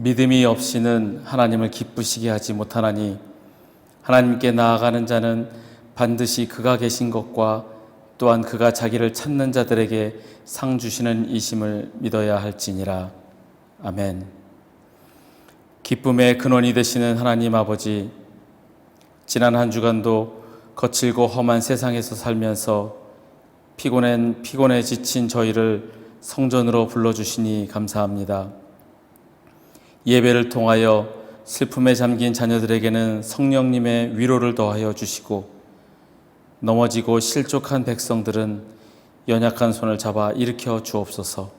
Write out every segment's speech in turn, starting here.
믿음이 없이는 하나님을 기쁘시게 하지 못하나니 하나님께 나아가는 자는 반드시 그가 계신 것과 또한 그가 자기를 찾는 자들에게 상 주시는 이심을 믿어야 할지니라. 아멘. 기쁨의 근원이 되시는 하나님 아버지, 지난 한 주간도 거칠고 험한 세상에서 살면서 피곤에 지친 저희를 성전으로 불러주시니 감사합니다. 예배를 통하여 슬픔에 잠긴 자녀들에게는 성령님의 위로를 더하여 주시고, 넘어지고 실족한 백성들은 연약한 손을 잡아 일으켜 주옵소서.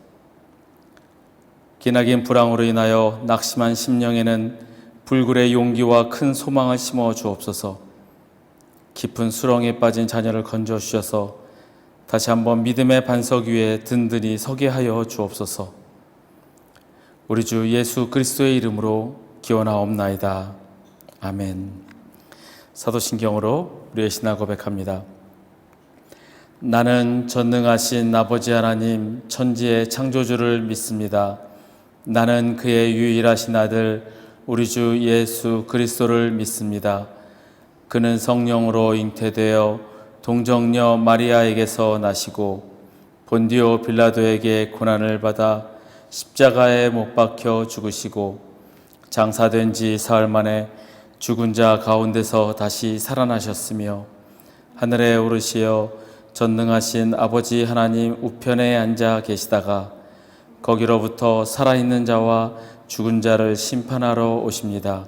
기나긴 불황으로 인하여 낙심한 심령에는 불굴의 용기와 큰 소망을 심어 주옵소서. 깊은 수렁에 빠진 자녀를 건져 주셔서 다시 한번 믿음의 반석 위에 든든히 서게 하여 주옵소서. 우리 주 예수 그리스도의 이름으로 기원하옵나이다. 아멘. 사도신경으로 우리의 신앙 고백합니다. 나는 전능하신 아버지 하나님 천지의 창조주를 믿습니다. 나는 그의 유일하신 아들 우리 주 예수 그리스도를 믿습니다. 그는 성령으로 잉태되어 동정녀 마리아에게서 나시고 본디오 빌라도에게 고난을 받아 십자가에 못 박혀 죽으시고 장사된 지 사흘 만에 죽은 자 가운데서 다시 살아나셨으며 하늘에 오르시어 전능하신 아버지 하나님 우편에 앉아 계시다가 거기로부터 살아있는 자와 죽은 자를 심판하러 오십니다.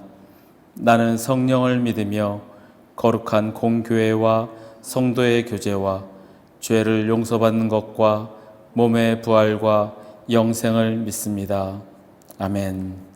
나는 성령을 믿으며 거룩한 공교회와 성도의 교제와 죄를 용서받는 것과 몸의 부활과 영생을 믿습니다. 아멘.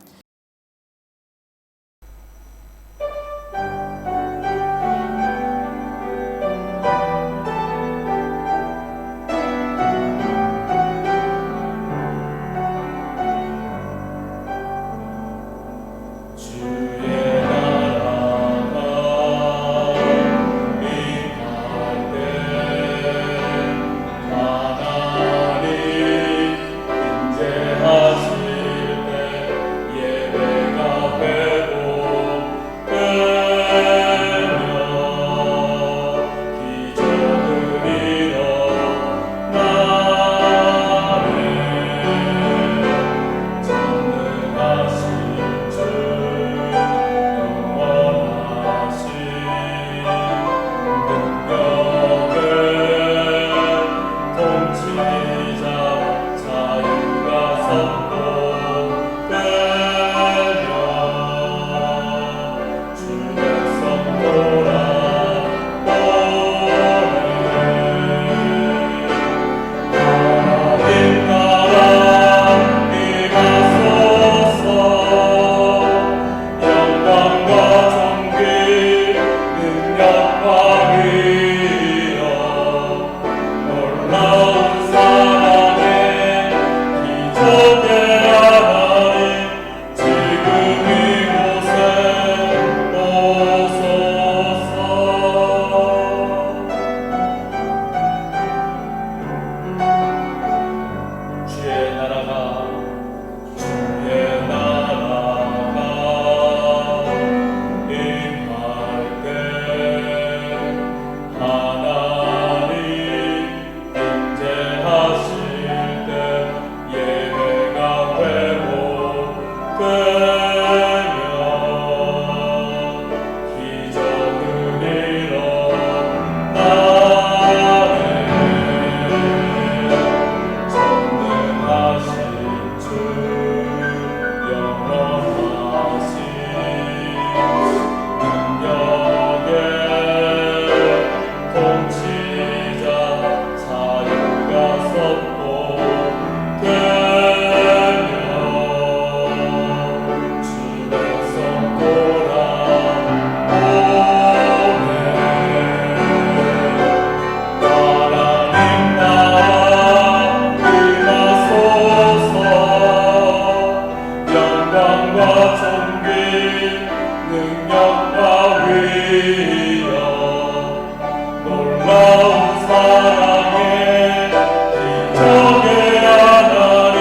기적의 하나님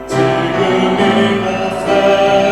지금 이곳에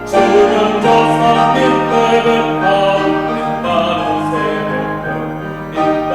주는 저 산이 때문에 빛나는 새벽 빛나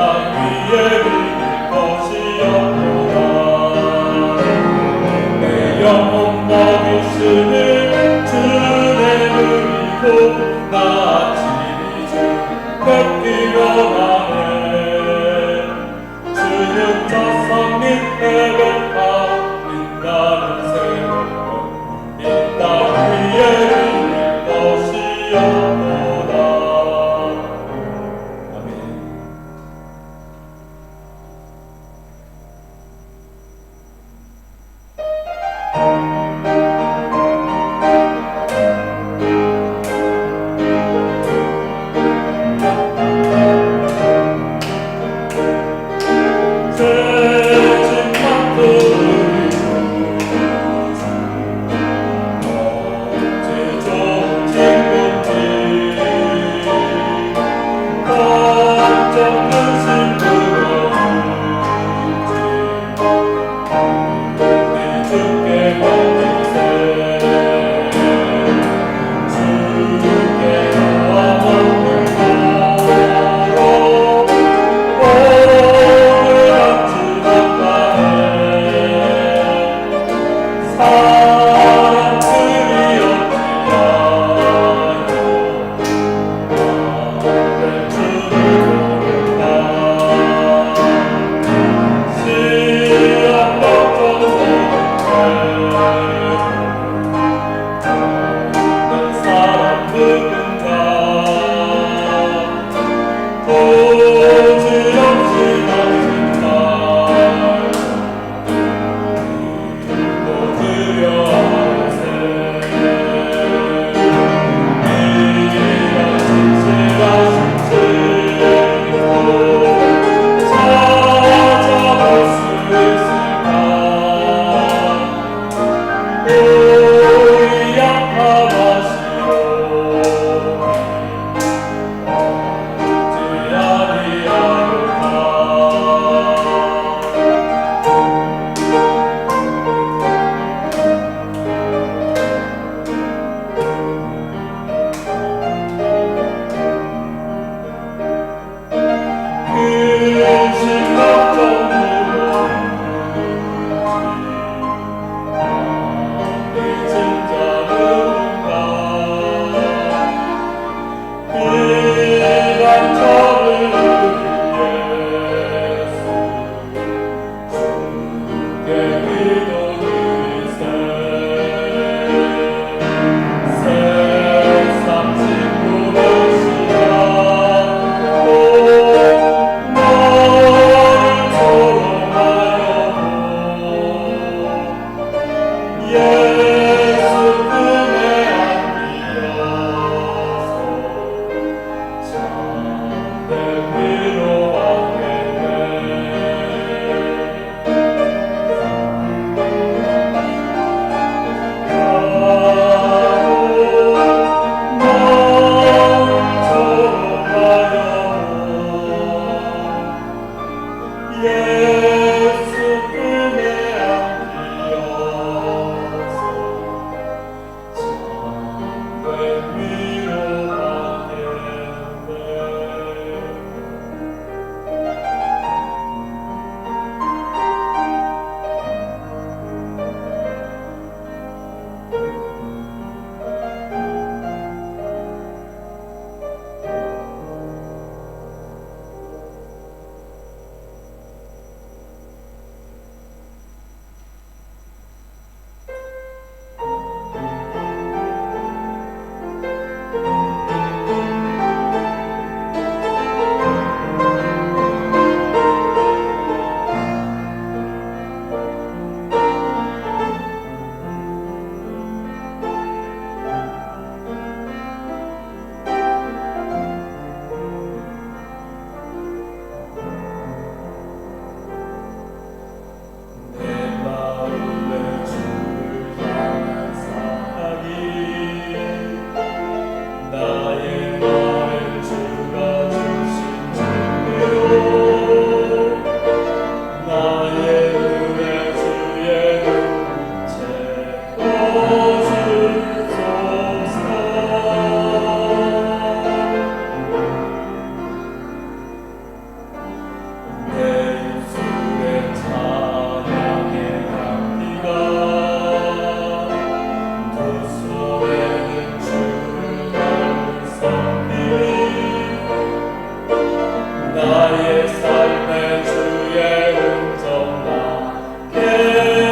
나의 삶의 주의 음성 나게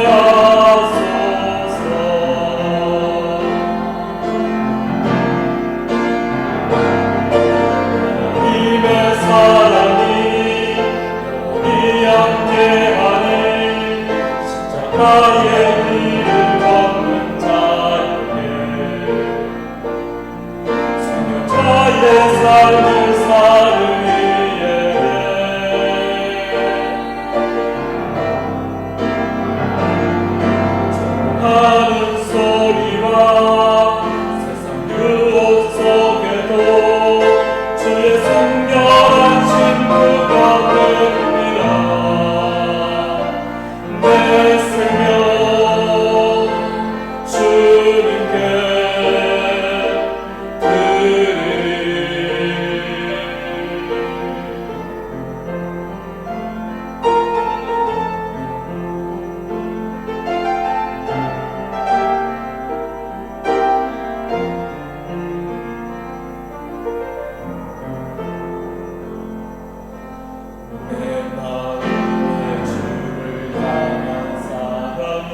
하소서. 하나님의 사랑이 영원히 함께하니 십자가의 길을 걷는 자에게 생명자의 삶을 사는 하는 소리와 세상 유혹 속에도 주의 순결한 신부가 되리라. 내 생명 주님께 드리리. 내 마음에 주를 향한 사랑이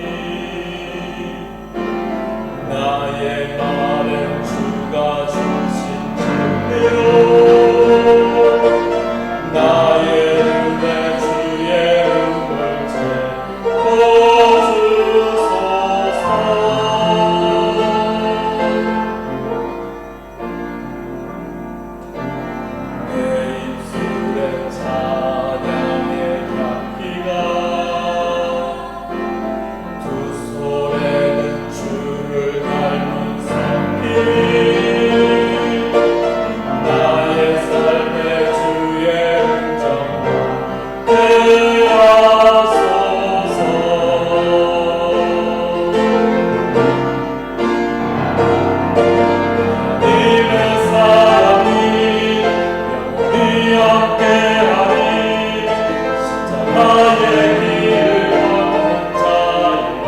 나의 말은 주가 주신 진리로 나의 눈에 주의 음을 채워주소서. 내 입술에 찬양의 향기가 두 손에는 주를 닮은 섬김 나의 삶의 주의 음정 나게 하소서. 하나님의 사랑이 영원히 함께하니 십자가의 길을 걷는 자에게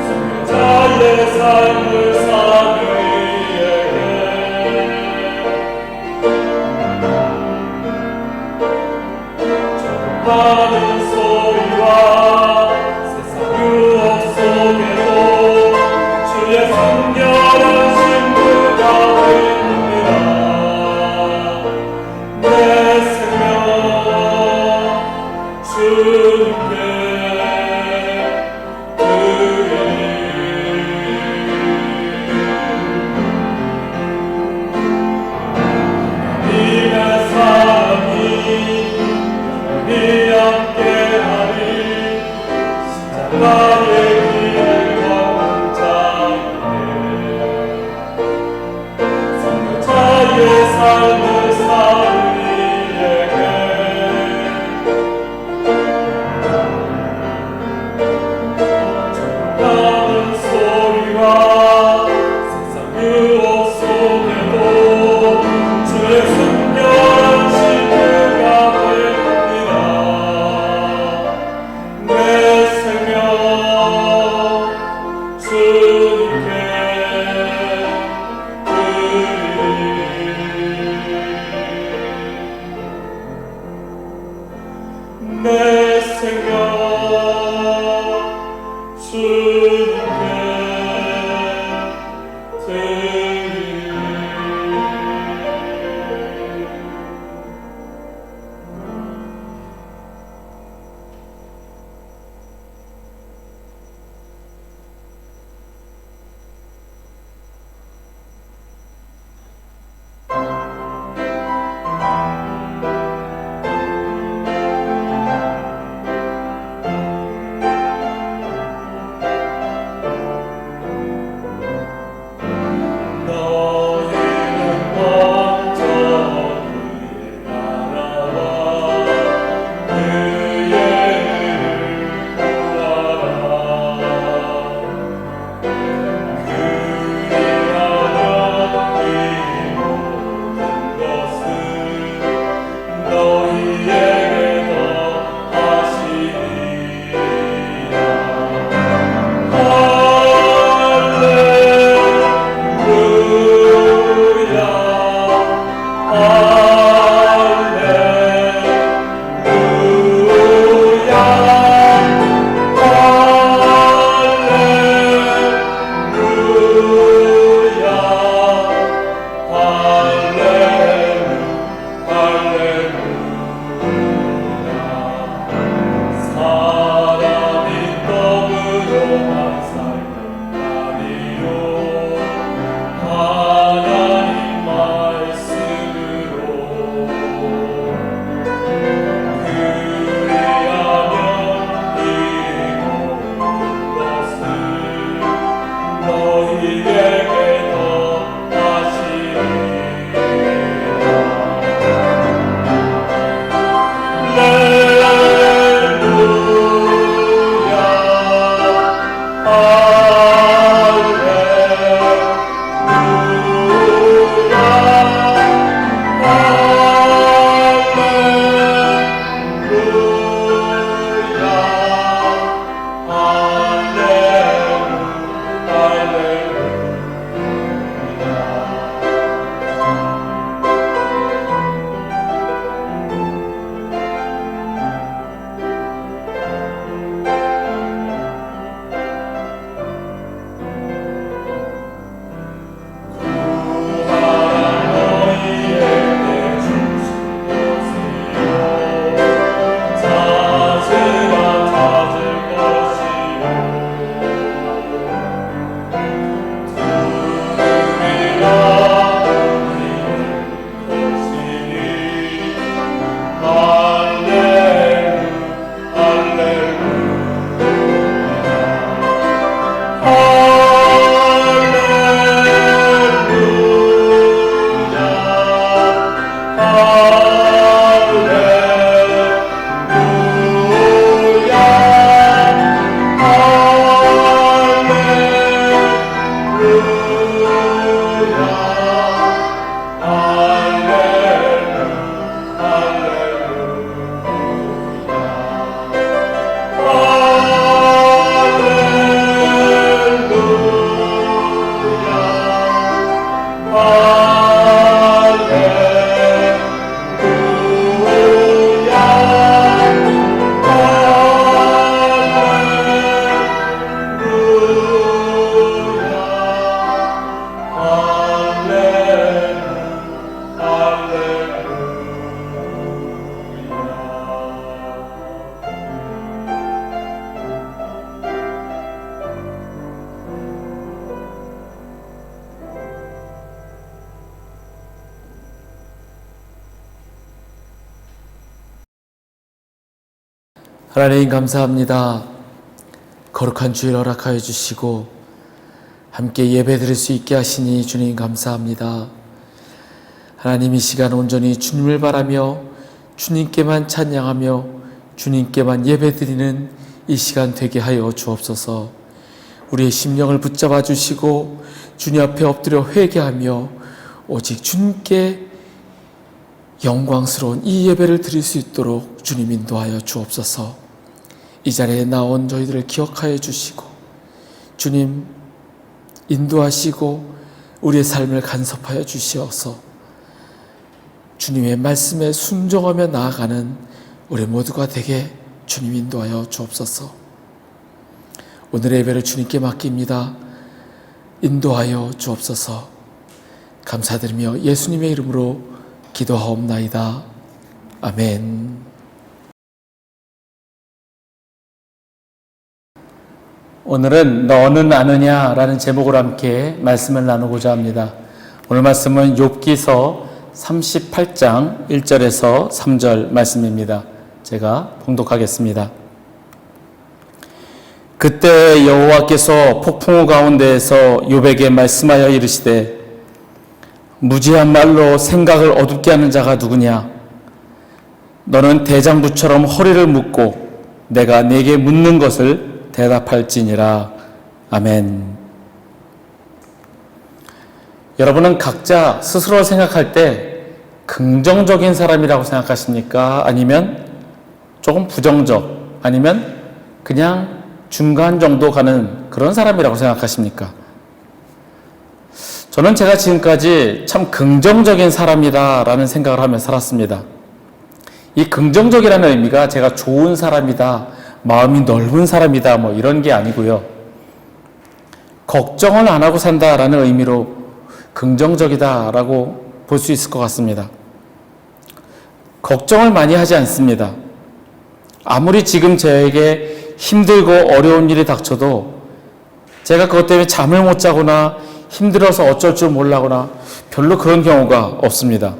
순교자의 삶을 사는 이에게 많은 소리와 세상 유혹 속에도 주의 순결한 신부가 되리라. 내 생명 주님께 드리리. 하나님의 사랑이 영원히 함께하리 십자가의 길을 걷는 자에게 선교자의 삶을 사는 이에게 많은 소리와 세상 유혹 속에도 주의 순결한 신부가 되리라. 내 생명 주님께 드리리. 하나님 감사합니다. 거룩한 주일 허락하여 주시고 함께 예배 드릴 수 있게 하시니 주님 감사합니다. 하나님 이 시간 온전히 주님을 바라며 주님께만 찬양하며 주님께만 예배 드리는 이 시간 되게 하여 주옵소서. 우리의 심령을 붙잡아 주시고 주님 앞에 엎드려 회개하며 오직 주님께 영광스러운 이 예배를 드릴 수 있도록 주님 인도하여 주옵소서. 이 자리에 나온 저희들을 기억하여 주시고 주님 인도하시고 우리의 삶을 간섭하여 주시어서 주님의 말씀에 순종하며 나아가는 우리 모두가 되게 주님 인도하여 주옵소서. 오늘의 예배를 주님께 맡깁니다. 인도하여 주옵소서. 감사드리며 예수님의 이름으로 기도하옵나이다. 아멘. 오늘은 너는 아느냐 라는 제목으로 함께 말씀을 나누고자 합니다. 오늘 말씀은 욥기서 38장 1절에서 3절 말씀입니다. 제가 봉독하겠습니다. 그때 여호와께서 폭풍우 가운데에서 욥에게 말씀하여 이르시되 무지한 말로 생각을 어둡게 하는 자가 누구냐? 너는 대장부처럼 허리를 묶고 내가 네게 묻는 것을 대답할지니라. 아멘. 여러분은 각자 스스로 생각할 때 긍정적인 사람이라고 생각하십니까? 아니면 조금 부정적, 아니면 그냥 중간 정도 가는 그런 사람이라고 생각하십니까? 저는 제가 지금까지 참 긍정적인 사람이다라는 생각을 하며 살았습니다. 이 긍정적이라는 의미가 제가 좋은 사람이다, 마음이 넓은 사람이다, 뭐 이런 게 아니고요. 걱정을 안 하고 산다라는 의미로 긍정적이다라고 볼 수 있을 것 같습니다. 걱정을 많이 하지 않습니다. 아무리 지금 저에게 힘들고 어려운 일이 닥쳐도 제가 그것 때문에 잠을 못 자거나 힘들어서 어쩔 줄 몰라거나 별로 그런 경우가 없습니다.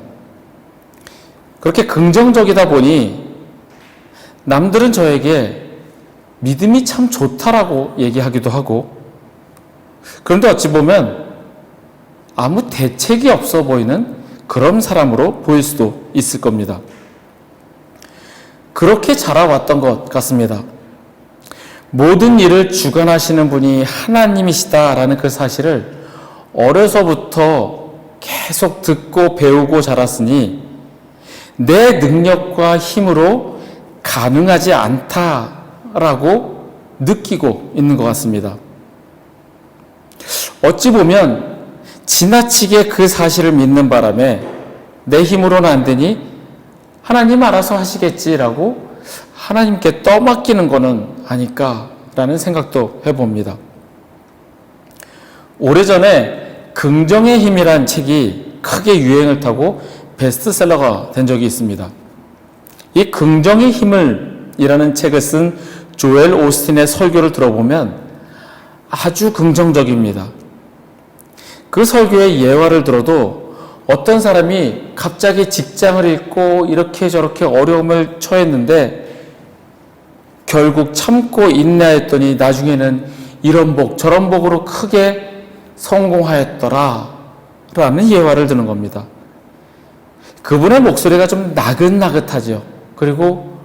그렇게 긍정적이다 보니 남들은 저에게 믿음이 참 좋다라고 얘기하기도 하고, 그런데 어찌 보면 아무 대책이 없어 보이는 그런 사람으로 보일 수도 있을 겁니다. 그렇게 자라왔던 것 같습니다. 모든 일을 주관하시는 분이 하나님이시다라는 그 사실을 어려서부터 계속 듣고 배우고 자랐으니 내 능력과 힘으로 가능하지 않다라고 느끼고 있는 것 같습니다. 어찌 보면 지나치게 그 사실을 믿는 바람에 내 힘으로는 안 되니 하나님 알아서 하시겠지라고 하나님께 떠맡기는 거는 아닐까라는 생각도 해봅니다. 오래전에 긍정의 힘이란 책이 크게 유행을 타고 베스트셀러가 된 적이 있습니다. 이 긍정의 힘을 이라는 책을 쓴 조엘 오스틴의 설교를 들어보면 아주 긍정적입니다. 그 설교의 예화를 들어도 어떤 사람이 갑자기 직장을 잃고 이렇게 저렇게 어려움을 처했는데 결국 참고 인내했더니 나중에는 이런 복 저런 복으로 크게 성공하였더라 라는 예화를 드는 겁니다. 그분의 목소리가 좀 나긋나긋하죠. 그리고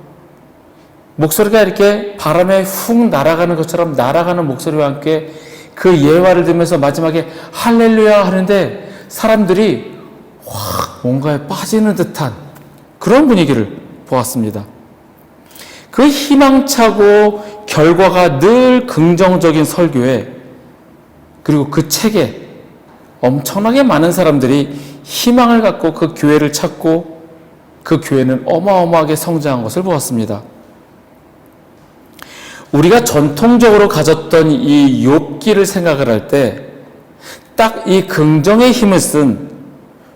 목소리가 이렇게 바람에 훅 날아가는 것처럼 날아가는 목소리와 함께 그 예화를 들으면서 마지막에 할렐루야 하는데 사람들이 확 뭔가에 빠지는 듯한 그런 분위기를 보았습니다. 그 희망차고 결과가 늘 긍정적인 설교에, 그리고 그 책에 엄청나게 많은 사람들이 희망을 갖고 그 교회를 찾고 그 교회는 어마어마하게 성장한 것을 보았습니다. 우리가 전통적으로 가졌던 이 욥기를 생각을 할 때 딱 이 긍정의 힘을 쓴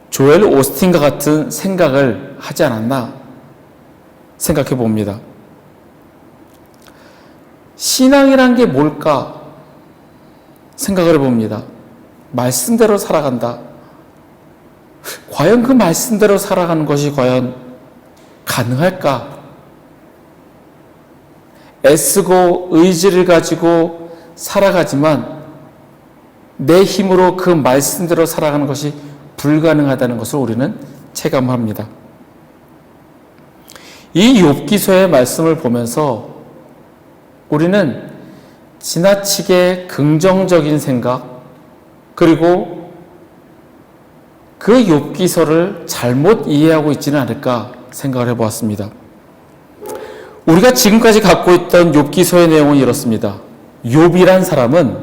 조엘 오스틴과 같은 생각을 하지 않았나 생각해 봅니다. 신앙이란 게 뭘까 생각을 해봅니다. 말씀대로 살아간다. 과연 그 말씀대로 살아가는 것이 과연 가능할까? 애쓰고 의지를 가지고 살아가지만 내 힘으로 그 말씀대로 살아가는 것이 불가능하다는 것을 우리는 체감합니다. 이 욥기서의 말씀을 보면서 우리는 지나치게 긍정적인 생각, 그리고 그 욥기서를 잘못 이해하고 있지는 않을까 생각을 해보았습니다. 우리가 지금까지 갖고 있던 욥기서의 내용은 이렇습니다. 욥이란 사람은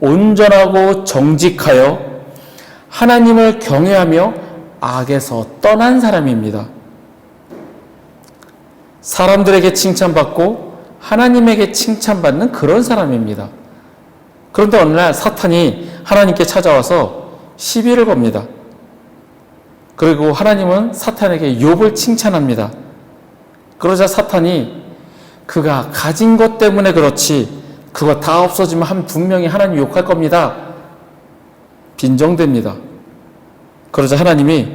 온전하고 정직하여 하나님을 경외하며 악에서 떠난 사람입니다. 사람들에게 칭찬받고 하나님에게 칭찬받는 그런 사람입니다. 그런데 어느 날 사탄이 하나님께 찾아와서 시비를 겁니다. 그리고 하나님은 사탄에게 욥을 칭찬합니다. 그러자 사탄이 그가 가진 것 때문에 그렇지 그거 다 없어지면 분명히 하나님 욕할 겁니다. 빈정됩니다. 그러자 하나님이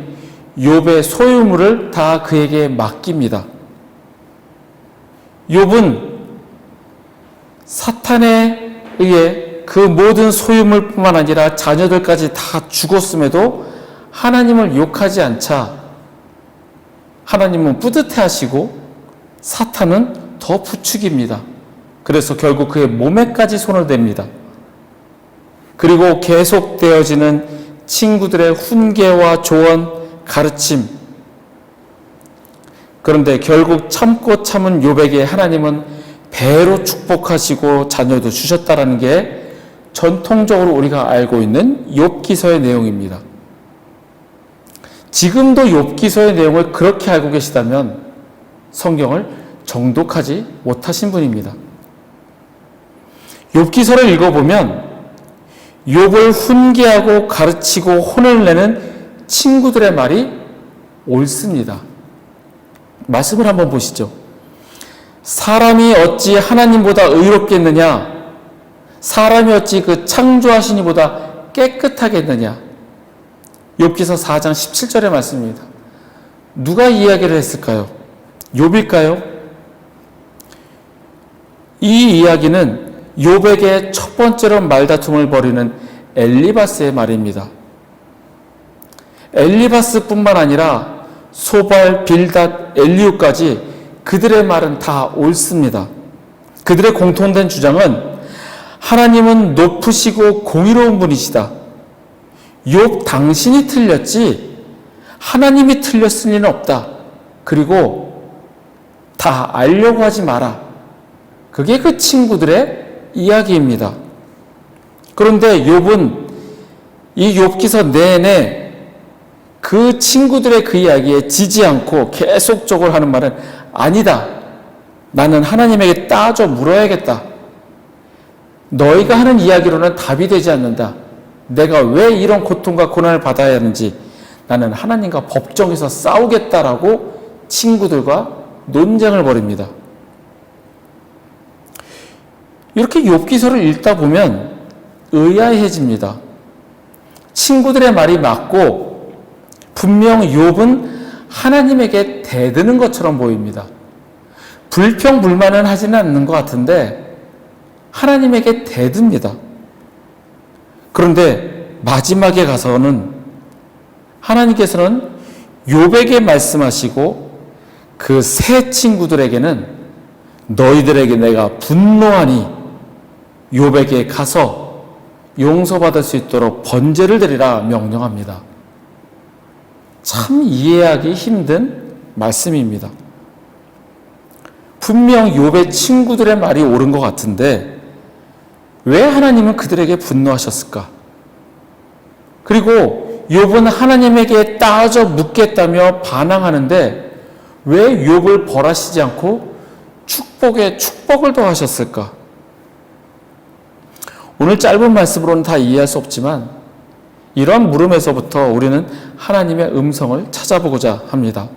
욥의 소유물을 다 그에게 맡깁니다. 욥은 사탄에 의해 그 모든 소유물뿐만 아니라 자녀들까지 다 죽었음에도 하나님을 욕하지 않자 하나님은 뿌듯해하시고 사탄은 더 부추깁니다. 그래서 결국 그의 몸에까지 손을 댑니다. 그리고 계속되어지는 친구들의 훈계와 조언, 가르침. 그런데 결국 참고 참은 욥에게 하나님은 배로 축복하시고 자녀도 주셨다라는 게 전통적으로 우리가 알고 있는 욥기서의 내용입니다. 지금도 욥기서의 내용을 그렇게 알고 계시다면 성경을 정독하지 못하신 분입니다. 욥기서를 읽어보면 욥을 훈계하고 가르치고 혼을 내는 친구들의 말이 옳습니다. 말씀을 한번 보시죠. 사람이 어찌 하나님보다 의롭겠느냐? 사람이 어찌 그 창조하신 이보다 깨끗하겠느냐? 욥기서 4장 17절의 말씀입니다. 누가 이야기를 했을까요? 욥일까요? 이 이야기는 욥에게 첫 번째로 말다툼을 벌이는 엘리바스의 말입니다. 엘리바스뿐만 아니라 소발, 빌닷, 엘리후까지 그들의 말은 다 옳습니다. 그들의 공통된 주장은 하나님은 높으시고 공의로운 분이시다. 욥 당신이 틀렸지 하나님이 틀렸을 리는 없다. 그리고 다 알려고 하지 마라. 그게 그 친구들의 이야기입니다. 그런데 욥은 이 욥기서 내내 그 친구들의 그 이야기에 지지 않고 계속적으로 하는 말은 아니다. 나는 하나님에게 따져 물어야겠다. 너희가 하는 이야기로는 답이 되지 않는다. 내가 왜 이런 고통과 고난을 받아야 하는지 나는 하나님과 법정에서 싸우겠다라고 친구들과 논쟁을 벌입니다. 이렇게 욥기서를 읽다 보면 의아해집니다. 친구들의 말이 맞고 분명 욥은 하나님에게 대드는 것처럼 보입니다. 불평불만은 하지는 않는 것 같은데 하나님에게 대듭니다. 그런데 마지막에 가서는 하나님께서는 욥에게 말씀하시고 그 세 친구들에게는 너희들에게 내가 분노하니 욥에게 가서 용서받을 수 있도록 번제를 드리라 명령합니다. 참 이해하기 힘든 말씀입니다. 분명 욥의 친구들의 말이 옳은 것 같은데 왜 하나님은 그들에게 분노하셨을까? 그리고 욥은 하나님에게 따져 묻겠다며 반항하는데 왜 욥을 벌하시지 않고 축복에 축복을 더하셨을까? 오늘 짧은 말씀으로는 다 이해할 수 없지만 이러한 물음에서부터 우리는 하나님의 음성을 찾아보고자 합니다.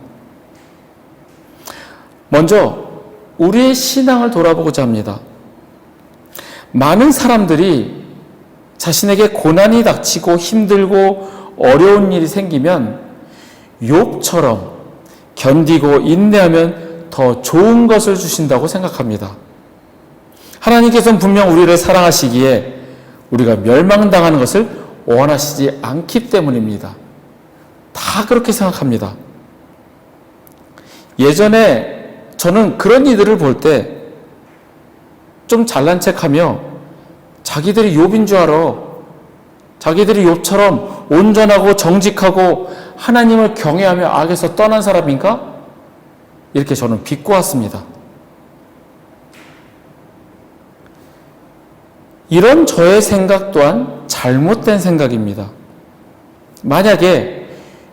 먼저 우리의 신앙을 돌아보고자 합니다. 많은 사람들이 자신에게 고난이 닥치고 힘들고 어려운 일이 생기면 욥처럼 견디고 인내하면 더 좋은 것을 주신다고 생각합니다. 하나님께서는 분명 우리를 사랑하시기에 우리가 멸망당하는 것을 원하시지 않기 때문입니다. 다 그렇게 생각합니다. 예전에 저는 그런 이들을 볼 때 좀 잘난 척하며 자기들이 욥인 줄 알아. 자기들이 욥처럼 온전하고 정직하고 하나님을 경외하며 악에서 떠난 사람인가? 이렇게 저는 비꼬았습니다. 이런 저의 생각 또한 잘못된 생각입니다. 만약에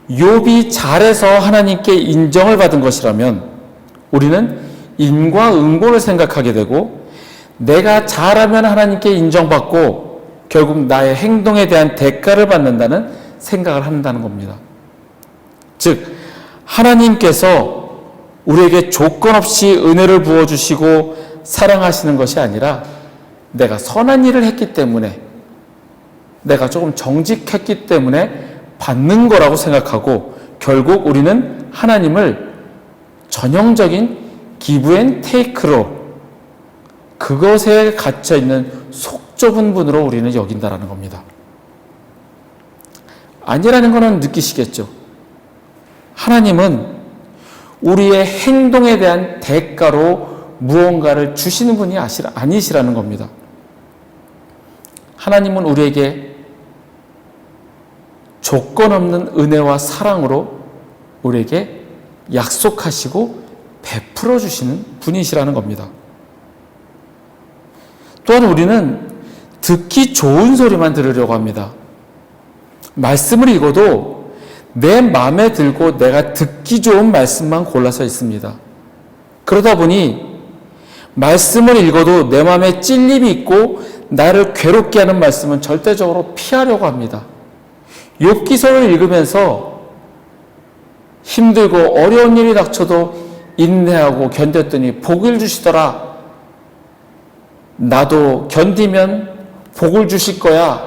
욥이 잘해서 하나님께 인정을 받은 것이라면 우리는 인과응보를 생각하게 되고 내가 잘하면 하나님께 인정받고 결국 나의 행동에 대한 대가를 받는다는 생각을 한다는 겁니다. 즉 하나님께서 우리에게 조건 없이 은혜를 부어주시고 사랑하시는 것이 아니라 내가 선한 일을 했기 때문에 내가 조금 정직했기 때문에 받는 거라고 생각하고 결국 우리는 하나님을 전형적인 기브 앤 테이크로 그것에 갇혀있는 속 좁은 분으로 우리는 여긴다라는 겁니다. 아니라는 것은 느끼시겠죠. 하나님은 우리의 행동에 대한 대가로 무언가를 주시는 분이 아니시라는 겁니다. 하나님은 우리에게 조건 없는 은혜와 사랑으로 우리에게 약속하시고 베풀어 주시는 분이시라는 겁니다. 또한 우리는 듣기 좋은 소리만 들으려고 합니다. 말씀을 읽어도 내 마음에 들고 내가 듣기 좋은 말씀만 골라서 읽습니다. 그러다 보니 말씀을 읽어도 내 마음에 찔림이 있고 나를 괴롭게 하는 말씀은 절대적으로 피하려고 합니다. 욥기서를 읽으면서 힘들고 어려운 일이 닥쳐도 인내하고 견뎠더니 복을 주시더라. 나도 견디면 복을 주실 거야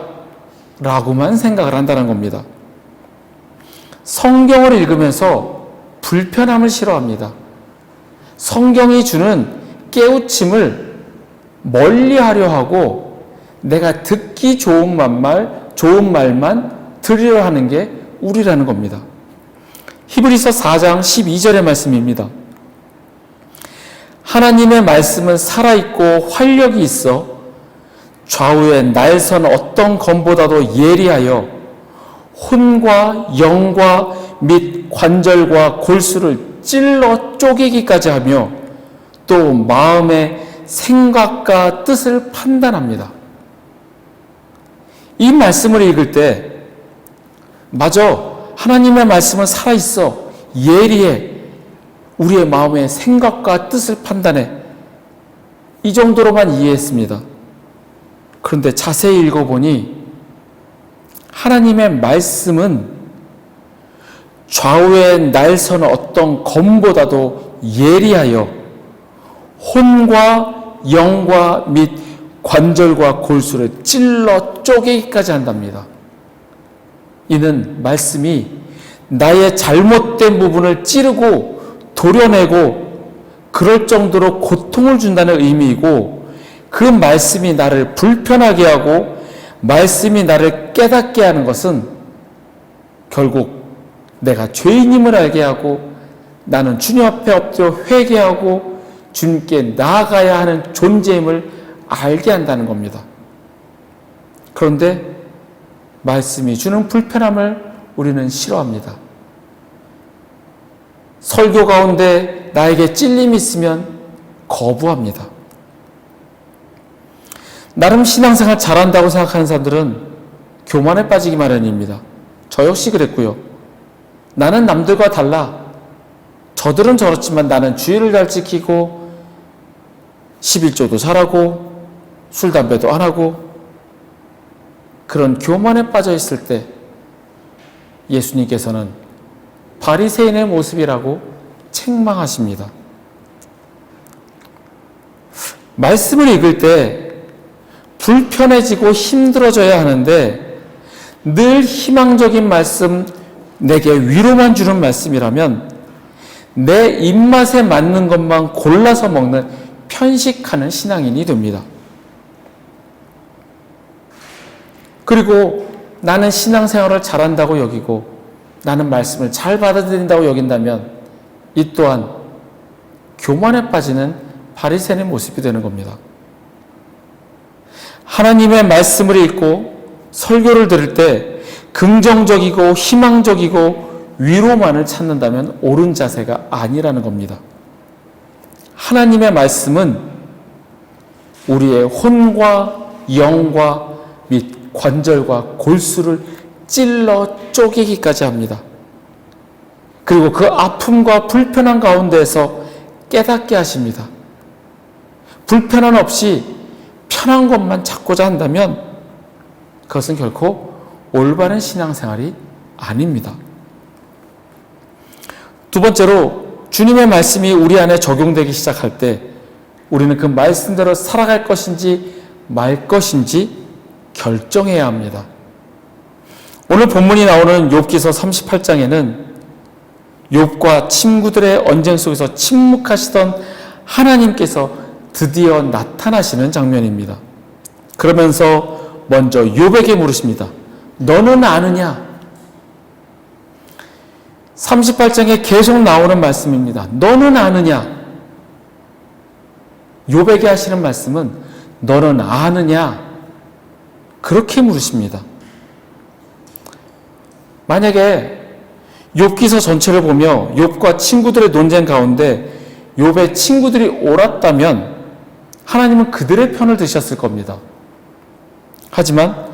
라고만 생각을 한다는 겁니다. 성경을 읽으면서 불편함을 싫어합니다. 성경이 주는 깨우침을 멀리하려 하고 내가 듣기 좋은 말만 들으려 하는 게 우리라는 겁니다. 히브리서 4장 12절의 말씀입니다. 하나님의 말씀은 살아있고 활력이 있어 좌우에 날선 어떤 검보다도 예리하여 혼과 영과 및 관절과 골수를 찔러 쪼개기까지 하며 또 마음의 생각과 뜻을 판단합니다. 이 말씀을 읽을 때 맞아, 하나님의 말씀은 살아있어, 예리해, 우리의 마음의 생각과 뜻을 판단해. 이 정도로만 이해했습니다. 그런데 자세히 읽어보니 하나님의 말씀은 좌우에 날선 어떤 검보다도 예리하여 혼과 영과 및 관절과 골수를 찔러 쪼개기까지 한답니다. 이는 말씀이 나의 잘못된 부분을 찌르고 도려내고 그럴 정도로 고통을 준다는 의미이고 그 말씀이 나를 불편하게 하고 말씀이 나를 깨닫게 하는 것은 결국 내가 죄인임을 알게 하고 나는 주님 앞에 엎드려 회개하고 주님께 나아가야 하는 존재임을 알게 한다는 겁니다. 그런데 말씀이 주는 불편함을 우리는 싫어합니다. 설교 가운데 나에게 찔림이 있으면 거부합니다. 나름 신앙생활 잘한다고 생각하는 사람들은 교만에 빠지기 마련입니다. 저 역시 그랬고요. 나는 남들과 달라. 저들은 저렇지만 나는 주의를 잘 지키고 11조도 잘하고 술, 담배도 안 하고 그런 교만에 빠져 있을 때 예수님께서는 바리새인의 모습이라고 책망하십니다. 말씀을 읽을 때 불편해지고 힘들어져야 하는데 늘 희망적인 말씀, 내게 위로만 주는 말씀이라면 내 입맛에 맞는 것만 골라서 먹는 편식하는 신앙인이 됩니다. 그리고 나는 신앙생활을 잘한다고 여기고 나는 말씀을 잘 받아들인다고 여긴다면 이 또한 교만에 빠지는 바리새인의 모습이 되는 겁니다. 하나님의 말씀을 읽고 설교를 들을 때 긍정적이고 희망적이고 위로만을 찾는다면 옳은 자세가 아니라는 겁니다. 하나님의 말씀은 우리의 혼과 영과 및 관절과 골수를 찔러 쪼개기까지 합니다. 그리고 그 아픔과 불편한 가운데에서 깨닫게 하십니다. 불편함 없이 편한 것만 찾고자 한다면 그것은 결코 올바른 신앙생활이 아닙니다. 두 번째로 주님의 말씀이 우리 안에 적용되기 시작할 때 우리는 그 말씀대로 살아갈 것인지 말 것인지 결정해야 합니다. 오늘 본문이 나오는 욥기서 38장에는 욥과 친구들의 언쟁 속에서 침묵하시던 하나님께서 드디어 나타나시는 장면입니다. 그러면서 먼저 욥에게 물으십니다. 너는 아느냐? 38장에 계속 나오는 말씀입니다. 너는 아느냐? 욥에게 하시는 말씀은 너는 아느냐? 그렇게 물으십니다. 만약에 욥기서 전체를 보며 욥과 친구들의 논쟁 가운데 욥의 친구들이 옳았다면 하나님은 그들의 편을 드셨을 겁니다. 하지만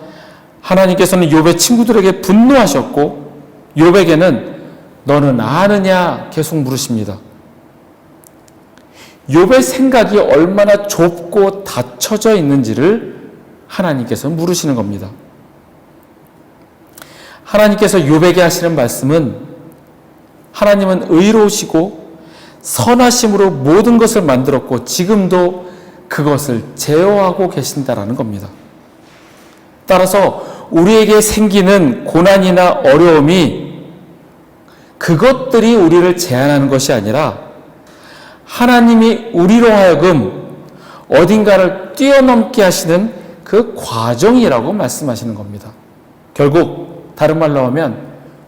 하나님께서는 욥의 친구들에게 분노하셨고 욥에게는 너는 아느냐 계속 물으십니다. 욥의 생각이 얼마나 좁고 닫혀져 있는지를 하나님께서 물으시는 겁니다. 하나님께서 욥에게 하시는 말씀은 하나님은 의로우시고 선하심으로 모든 것을 만들었고 지금도 그것을 제어하고 계신다라는 겁니다. 따라서 우리에게 생기는 고난이나 어려움이 그것들이 우리를 제한하는 것이 아니라 하나님이 우리로 하여금 어딘가를 뛰어넘게 하시는 그 과정이라고 말씀하시는 겁니다. 결국 다른 말로 하면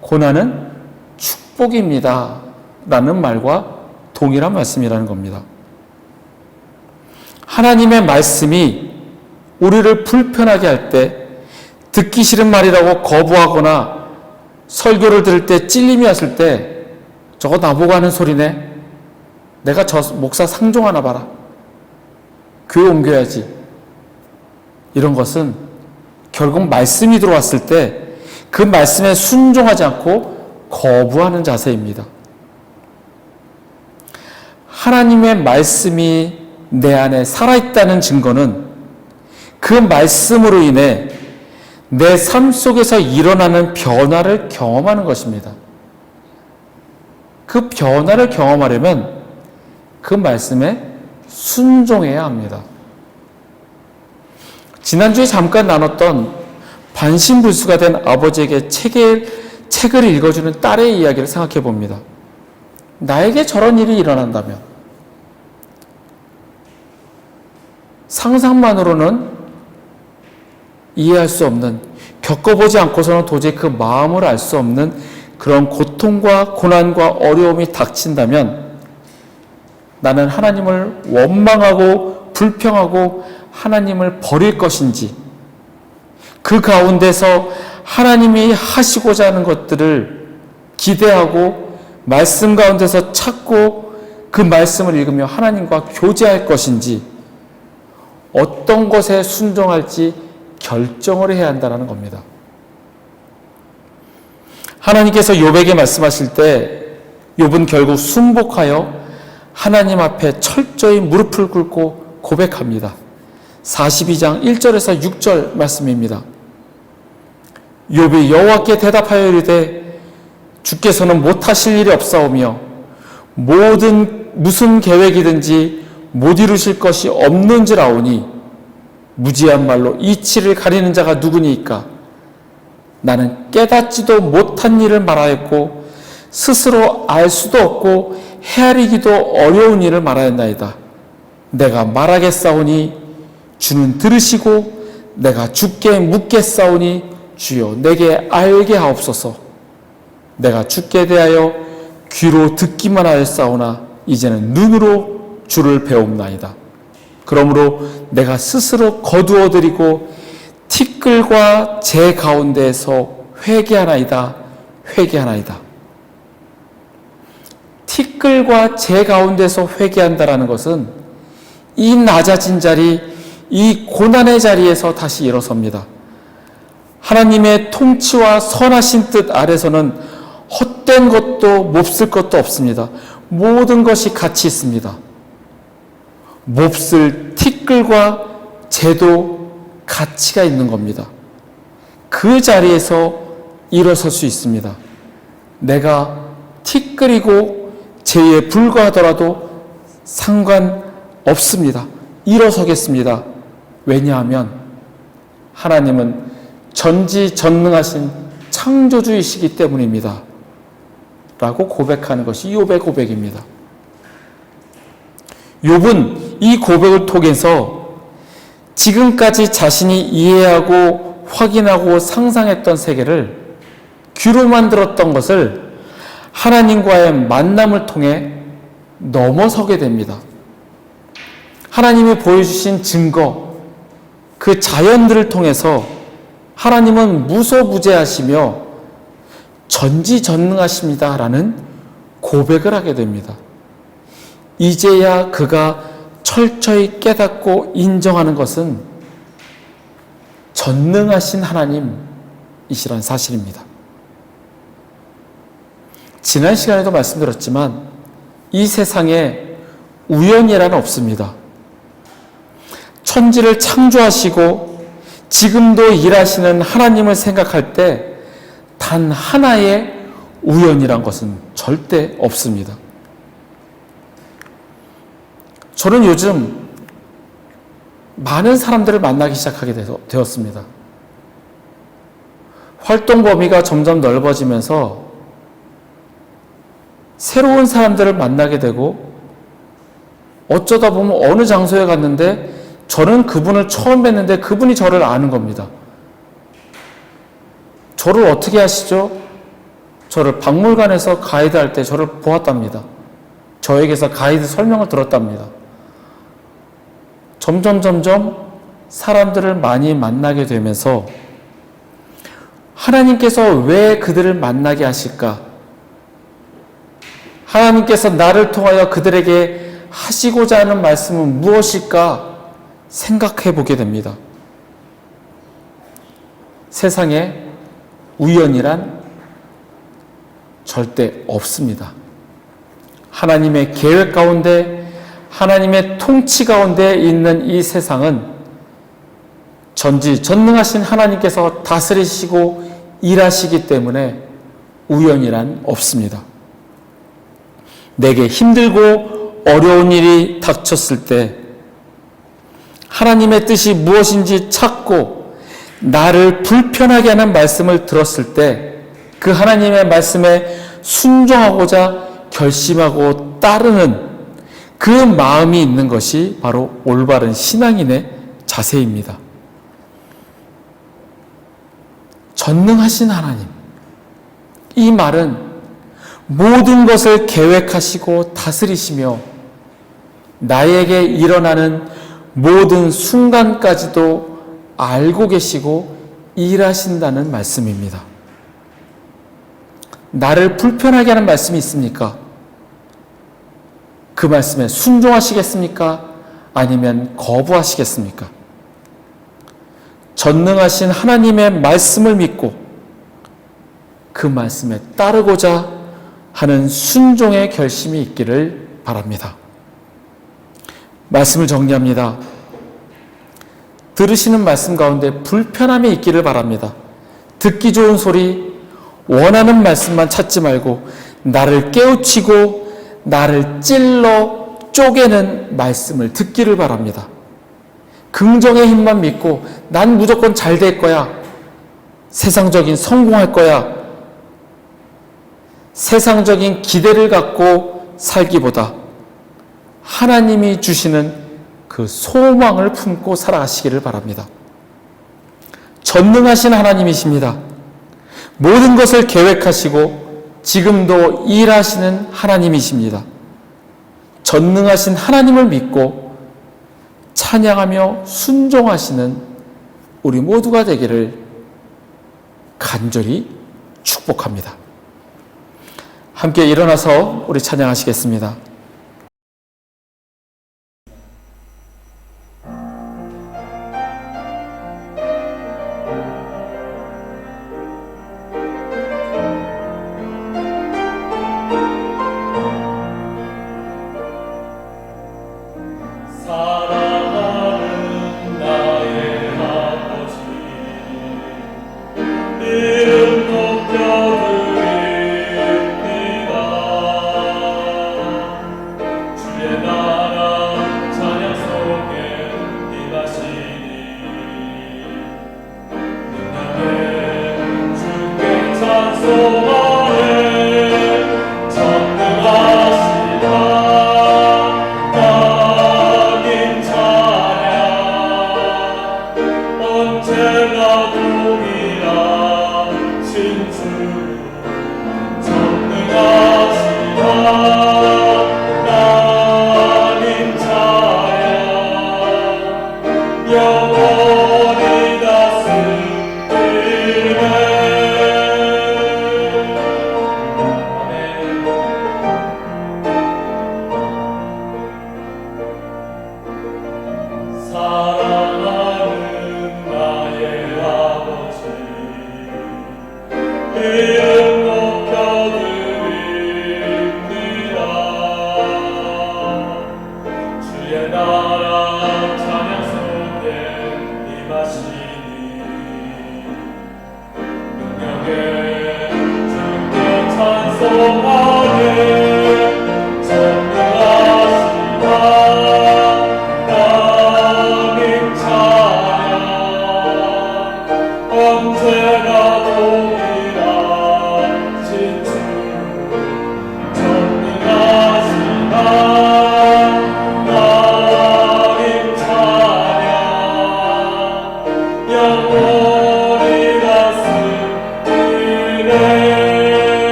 고난은 축복입니다 라는 말과 동일한 말씀이라는 겁니다. 하나님의 말씀이 우리를 불편하게 할 때 듣기 싫은 말이라고 거부하거나 설교를 들을 때 찔림이 왔을 때 저거 나보고 하는 소리네. 내가 저 목사 상종하나 봐라. 교회 옮겨야지. 이런 것은 결국 말씀이 들어왔을 때 그 말씀에 순종하지 않고 거부하는 자세입니다. 하나님의 말씀이 내 안에 살아있다는 증거는 그 말씀으로 인해 내 삶 속에서 일어나는 변화를 경험하는 것입니다. 그 변화를 경험하려면 그 말씀에 순종해야 합니다. 지난주에 잠깐 나눴던 반신불수가 된 아버지에게 책을 읽어주는 딸의 이야기를 생각해 봅니다. 나에게 저런 일이 일어난다면 상상만으로는 이해할 수 없는, 겪어보지 않고서는 도저히 그 마음을 알 수 없는 그런 고통과 고난과 어려움이 닥친다면 나는 하나님을 원망하고 불평하고 하나님을 버릴 것인지 그 가운데서 하나님이 하시고자 하는 것들을 기대하고 말씀 가운데서 찾고 그 말씀을 읽으며 하나님과 교제할 것인지 어떤 것에 순종할지 결정을 해야 한다는 겁니다. 하나님께서 욥에게 말씀하실 때 욥은 결국 순복하여 하나님 앞에 철저히 무릎을 꿇고 고백합니다. 42장 1절에서 6절 말씀입니다. 욥이 여호와께 대답하여 이르되 주께서는 못하실 일이 없사오며 무슨 계획이든지 못 이루실 것이 없는 줄 아오니 무지한 말로 이치를 가리는 자가 누구니까? 나는 깨닫지도 못한 일을 말하였고 스스로 알 수도 없고 헤아리기도 어려운 일을 말하였나이다. 내가 말하겠사오니 주는 들으시고 내가 주께 묻겠사오니 주여 내게 알게 하옵소서. 내가 주께 대하여 귀로 듣기만 하였사오나 이제는 눈으로 주를 배움나이다. 그러므로 내가 스스로 거두어드리고 티끌과 재 가운데에서 회개하나이다. 회개하나이다. 티끌과 재 가운데서 회개한다라는 것은 이 낮아진 자리, 이 고난의 자리에서 다시 일어섭니다. 하나님의 통치와 선하신 뜻 아래서는 헛된 것도 몹쓸 것도 없습니다. 모든 것이 가치 있습니다. 몹쓸 티끌과 재도 가치가 있는 겁니다. 그 자리에서 일어설 수 있습니다. 내가 티끌이고 재에 불과하더라도 상관없습니다. 일어서겠습니다. 왜냐하면 하나님은 전지전능하신 창조주이시기 때문입니다. 라고 고백하는 것이 욥의 고백입니다. 욥은 이 고백을 통해서 지금까지 자신이 이해하고 확인하고 상상했던 세계를 귀로만 들었던 것을 하나님과의 만남을 통해 넘어서게 됩니다. 하나님이 보여주신 증거, 그 자연들을 통해서 하나님은 무소부재하시며 전지전능하십니다라는 고백을 하게 됩니다. 이제야 그가 철저히 깨닫고 인정하는 것은 전능하신 하나님이시란 사실입니다. 지난 시간에도 말씀드렸지만 이 세상에 우연이란 없습니다. 천지를 창조하시고 지금도 일하시는 하나님을 생각할 때 단 하나의 우연이란 것은 절대 없습니다. 저는 요즘 많은 사람들을 만나기 시작하게 되었습니다. 활동 범위가 점점 넓어지면서 새로운 사람들을 만나게 되고 어쩌다 보면 어느 장소에 갔는데 저는 그분을 처음 뵀는데 그분이 저를 아는 겁니다. 저를 어떻게 아시죠? 저를 박물관에서 가이드 할 때 저를 보았답니다. 저에게서 가이드 설명을 들었답니다. 점점 사람들을 많이 만나게 되면서 하나님께서 왜 그들을 만나게 하실까? 하나님께서 나를 통하여 그들에게 하시고자 하는 말씀은 무엇일까? 생각해 보게 됩니다. 세상에 우연이란 절대 없습니다. 하나님의 계획 가운데, 하나님의 통치 가운데 있는 이 세상은 전지전능하신 하나님께서 다스리시고 일하시기 때문에 우연이란 없습니다. 내게 힘들고 어려운 일이 닥쳤을 때 하나님의 뜻이 무엇인지 찾고 나를 불편하게 하는 말씀을 들었을 때 그 하나님의 말씀에 순종하고자 결심하고 따르는 그 마음이 있는 것이 바로 올바른 신앙인의 자세입니다. 전능하신 하나님, 이 말은 모든 것을 계획하시고 다스리시며 나에게 일어나는 모든 순간까지도 알고 계시고 일하신다는 말씀입니다. 나를 불편하게 하는 말씀이 있습니까? 그 말씀에 순종하시겠습니까? 아니면 거부하시겠습니까? 전능하신 하나님의 말씀을 믿고 그 말씀에 따르고자 하는 순종의 결심이 있기를 바랍니다. 말씀을 정리합니다. 들으시는 말씀 가운데 불편함이 있기를 바랍니다. 듣기 좋은 소리, 원하는 말씀만 찾지 말고 나를 깨우치고 나를 찔러 쪼개는 말씀을 듣기를 바랍니다. 긍정의 힘만 믿고 난 무조건 잘 될 거야. 세상적인 성공할 거야. 세상적인 기대를 갖고 살기보다 하나님이 주시는 그 소망을 품고 살아가시기를 바랍니다. 전능하신 하나님이십니다. 모든 것을 계획하시고 지금도 일하시는 하나님이십니다. 전능하신 하나님을 믿고 찬양하며 순종하시는 우리 모두가 되기를 간절히 축복합니다. 함께 일어나서 우리 찬양하시겠습니다.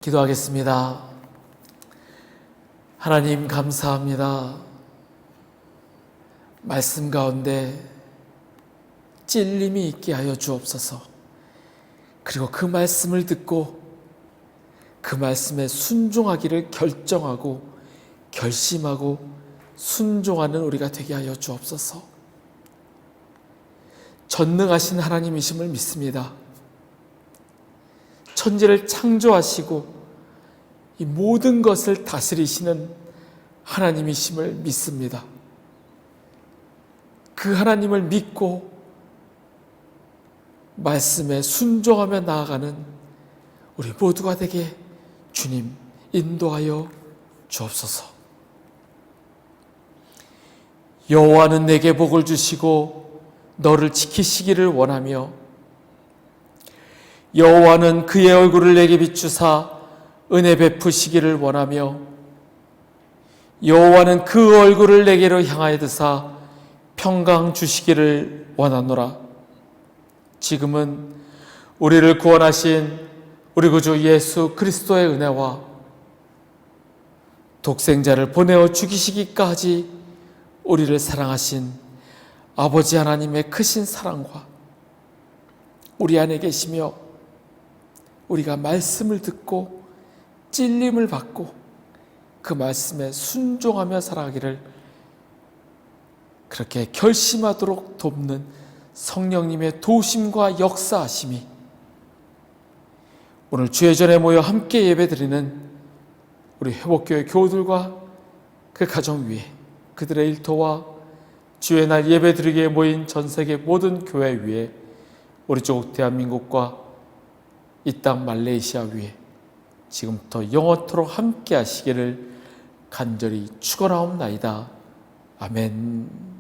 기도하겠습니다. 하나님 감사합니다. 말씀 가운데 찔림이 있게 하여 주옵소서. 그리고 그 말씀을 듣고 그 말씀에 순종하기를 결정하고 결심하고 순종하는 우리가 되게 하여 주옵소서. 전능하신 하나님이심을 믿습니다. 천지를 창조하시고 이 모든 것을 다스리시는 하나님이심을 믿습니다. 그 하나님을 믿고 말씀에 순종하며 나아가는 우리 모두가 되게 주님 인도하여 주옵소서. 여호와는 내게 복을 주시고 너를 지키시기를 원하며 여호와는 그의 얼굴을 내게 비추사 은혜 베푸시기를 원하며 여호와는 그 얼굴을 내게로 향하여 드사 평강 주시기를 원하노라. 지금은 우리를 구원하신 우리 구주 예수 그리스도의 은혜와 독생자를 보내어 죽이시기까지 우리를 사랑하신 아버지 하나님의 크신 사랑과 우리 안에 계시며 우리가 말씀을 듣고 찔림을 받고 그 말씀에 순종하며 살아가기를 그렇게 결심하도록 돕는 성령님의 도우심과 역사하심이 오늘 주의 전에 모여 함께 예배드리는 우리 회복교회 교우들과 그 가정 위에 그들의 일터와 주의 날 예배드리기에 모인 전 세계 모든 교회 위에 우리 쪽 대한민국과 이 땅 말레이시아 위에 지금부터 영원토록 함께 하시기를 간절히 축원하옵나이다. 아멘.